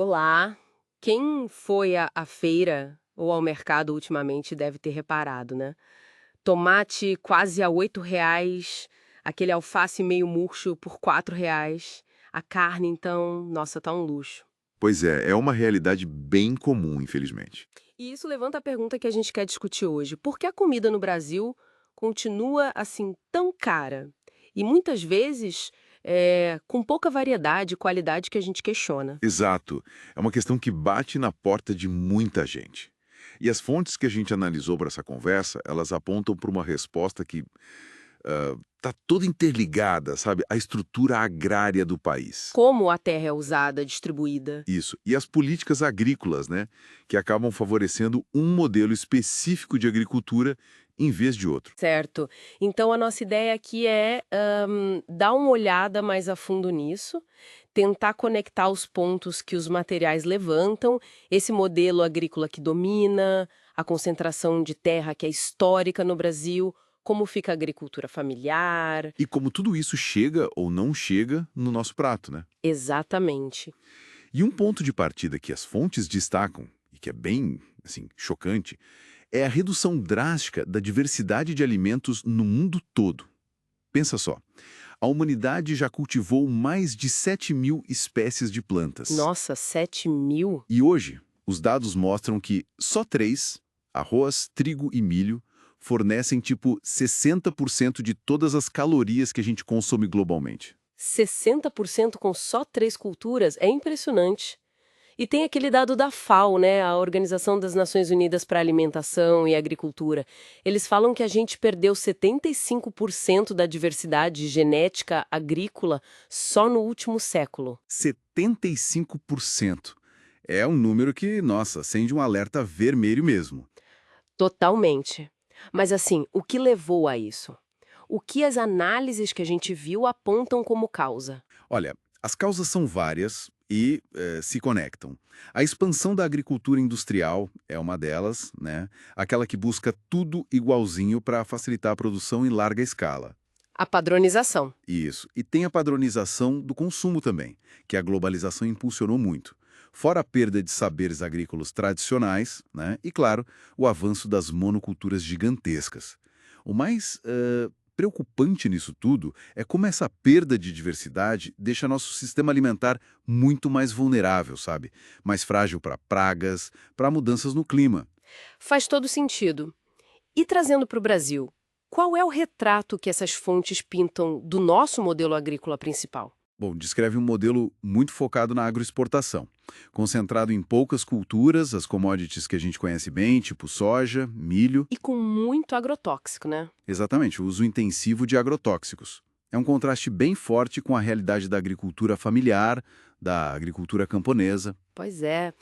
Olá! Quem foi à feira ou ao mercado ultimamente deve ter reparado, né? Tomate quase a R$ 8, aquele alface meio murcho por R$ 4. A carne, então, nossa, tá um luxo. Pois é, é uma realidade bem comum, infelizmente. E isso levanta a pergunta que a gente quer discutir hoje. Por que a comida no Brasil continua assim tão cara? E muitas vezes com pouca variedade e qualidade que a gente questiona. Exato. É uma questão que bate na porta de muita gente. E as fontes que a gente analisou para essa conversa, elas apontam para uma resposta que está toda interligada, sabe? À estrutura agrária do país. Como a terra é usada, distribuída? Isso. E as políticas agrícolas, né? Que acabam favorecendo um modelo específico de agricultura em vez de outro. Certo. Então a nossa ideia aqui é, dar uma olhada mais a fundo nisso, tentar conectar os pontos que os materiais levantam, esse modelo agrícola que domina, a concentração de terra que é histórica no Brasil, como fica a agricultura familiar. E como tudo isso chega ou não chega no nosso prato, né? Exatamente. E um ponto de partida que as fontes destacam, e que é bem, assim, chocante, é a redução drástica da diversidade de alimentos no mundo todo. Pensa só, a humanidade já cultivou mais de 7.000 espécies de plantas. Nossa, 7.000? E hoje, os dados mostram que só três, arroz, trigo e milho, fornecem tipo 60% de todas as calorias que a gente consome globalmente. 60% com só 3 culturas? É impressionante. E tem aquele dado da FAO, né, a Organização das Nações Unidas para a Alimentação e Agricultura. Eles falam que a gente perdeu 75% da diversidade genética agrícola só no último século. 75%. É um número que, nossa, acende um alerta vermelho mesmo. Totalmente. Mas assim, o que levou a isso? O que as análises que a gente viu apontam como causa? Olha, as causas são várias e se conectam. A expansão da agricultura industrial é uma delas, né? Aquela que busca tudo igualzinho para facilitar a produção em larga escala. A padronização. Isso. E tem a padronização do consumo também, que a globalização impulsionou muito. Fora a perda de saberes agrícolas tradicionais, né? E, claro, o avanço das monoculturas gigantescas. O mais preocupante nisso tudo é como essa perda de diversidade deixa nosso sistema alimentar muito mais vulnerável, sabe? Mais frágil para pragas, para mudanças no clima. Faz todo sentido. E trazendo para o Brasil, qual é o retrato que essas fontes pintam do nosso modelo agrícola principal? Bom, descreve um modelo muito focado na agroexportação, concentrado em poucas culturas, as commodities que a gente conhece bem, tipo soja, milho. E com muito agrotóxico, né? Exatamente, o uso intensivo de agrotóxicos. É um contraste bem forte com a realidade da agricultura familiar, da agricultura camponesa. Pois é.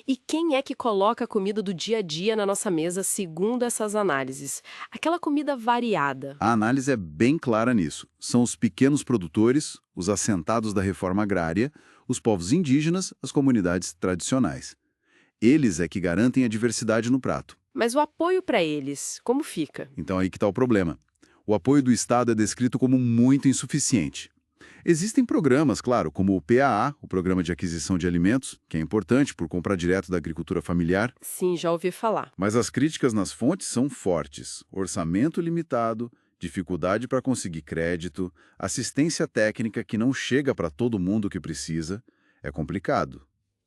E quem é que coloca a comida do dia a dia na nossa mesa segundo essas análises? Aquela comida variada. A análise é bem clara nisso. São os pequenos produtores, os assentados da reforma agrária, os povos indígenas, as comunidades tradicionais. Eles é que garantem a diversidade no prato. Mas o apoio para eles, como fica? Então aí que está o problema. O apoio do Estado é descrito como muito insuficiente. Existem programas, claro, como o PAA, o Programa de Aquisição de Alimentos, que é importante por comprar direto da agricultura familiar, Sim, já ouvi falar. mas as críticas nas fontes são fortes. Orçamento limitado, dificuldade para conseguir crédito, assistência técnica que não chega para todo mundo que precisa. É complicado.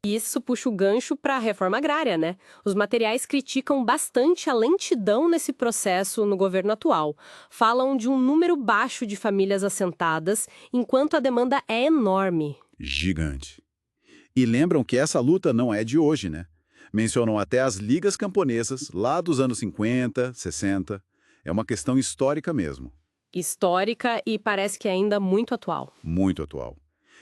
Isso puxa o gancho para a reforma agrária, né? Os materiais criticam bastante a lentidão nesse processo no governo atual. Falam de um número baixo de famílias assentadas, enquanto a demanda é enorme. Gigante. E lembram que essa luta não é de hoje, né? Mencionam até as ligas camponesas, lá dos anos 50, 60. É uma questão histórica mesmo, Histórica e parece que ainda muito atual. muito atual.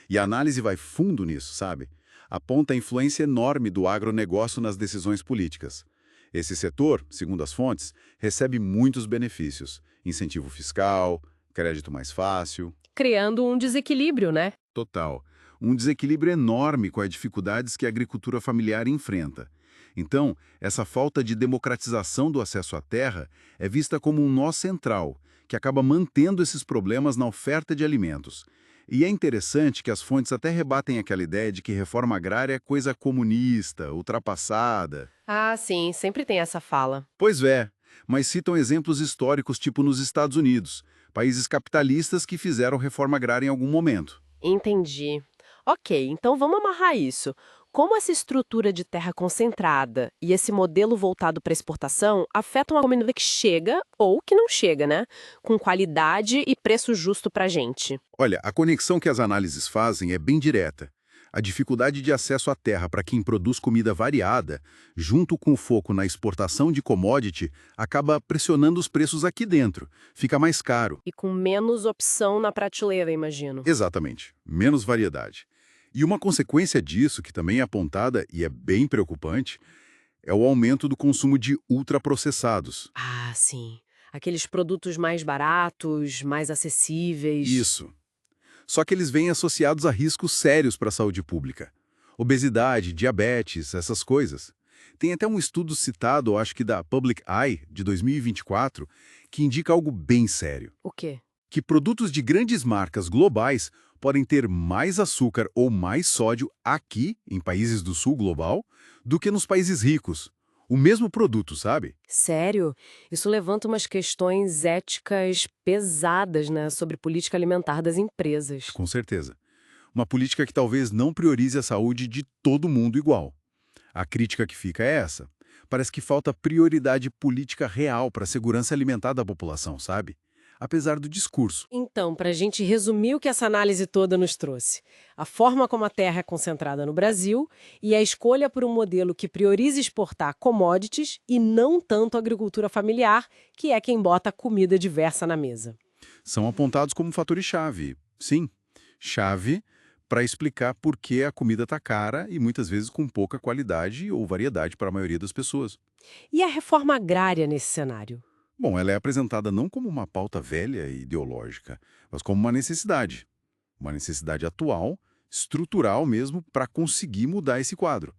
E a análise vai fundo nisso, sabe? Aponta a influência enorme do agronegócio nas decisões políticas. Esse setor, segundo as fontes, recebe muitos benefícios: incentivo fiscal, crédito mais fácil. Criando um desequilíbrio, né? Total. Um desequilíbrio enorme com as dificuldades que a agricultura familiar enfrenta. Então, essa falta de democratização do acesso à terra é vista como um nó central, que acaba mantendo esses problemas na oferta de alimentos. E é interessante que as fontes até rebatem aquela ideia de que reforma agrária é coisa comunista, ultrapassada. Ah, sim, sempre tem essa fala. Pois é, mas citam exemplos históricos tipo nos Estados Unidos, países capitalistas que fizeram reforma agrária em algum momento. Entendi. Ok, então vamos amarrar isso. Como essa estrutura de terra concentrada e esse modelo voltado para exportação afetam a comida que chega ou que não chega, né? Com qualidade e preço justo para a gente. Olha, a conexão que as análises fazem é bem direta. A dificuldade de acesso à terra para quem produz comida variada, junto com o foco na exportação de commodity, acaba pressionando os preços aqui dentro. Fica mais caro. E com menos opção na prateleira, imagino. Exatamente. Menos variedade. E uma consequência disso, que também é apontada e é bem preocupante, é o aumento do consumo de ultraprocessados. Ah, sim. Aqueles produtos mais baratos, mais acessíveis. Isso. Só que eles vêm associados a riscos sérios para a saúde pública. Obesidade, diabetes, essas coisas. Tem até um estudo citado, acho que da Public Eye, de 2024, que indica algo bem sério. O quê? Que produtos de grandes marcas globais podem ter mais açúcar ou mais sódio aqui, em países do sul global, do que nos países ricos. O mesmo produto, sabe? Sério? Isso levanta umas questões éticas pesadas, né, sobre política alimentar das empresas. Com certeza. Uma política que talvez não priorize a saúde de todo mundo igual. A crítica que fica é essa. Parece que falta prioridade política real para a segurança alimentar da população, sabe? Apesar do discurso. Então, para a gente resumir o que essa análise toda nos trouxe, a forma como a terra é concentrada no Brasil e a escolha por um modelo que prioriza exportar commodities e não tanto a agricultura familiar, que é quem bota comida diversa na mesa. São apontados como fatores-chave. Sim, chave para explicar por que a comida está cara e muitas vezes com pouca qualidade ou variedade para a maioria das pessoas. E a reforma agrária nesse cenário? Bom, ela é apresentada não como uma pauta velha e ideológica, mas como uma necessidade. Uma necessidade atual, estrutural mesmo, para conseguir mudar esse quadro.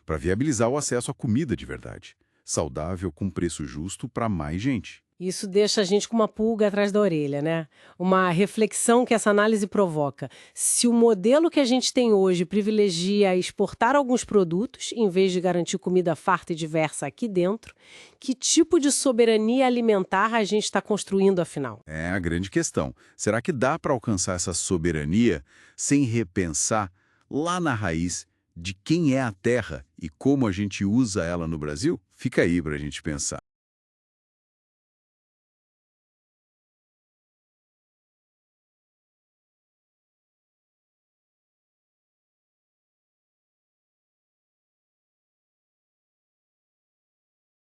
Para viabilizar o acesso à comida de verdade. Saudável, com preço justo para mais gente. Isso deixa a gente com uma pulga atrás da orelha, né? Uma reflexão que essa análise provoca. Se o modelo que a gente tem hoje privilegia exportar alguns produtos, em vez de garantir comida farta e diversa aqui dentro, que tipo de soberania alimentar a gente está construindo, afinal? É a grande questão. Será que dá para alcançar essa soberania sem repensar lá na raiz de quem é a terra e como a gente usa ela no Brasil? Fica aí para a gente pensar.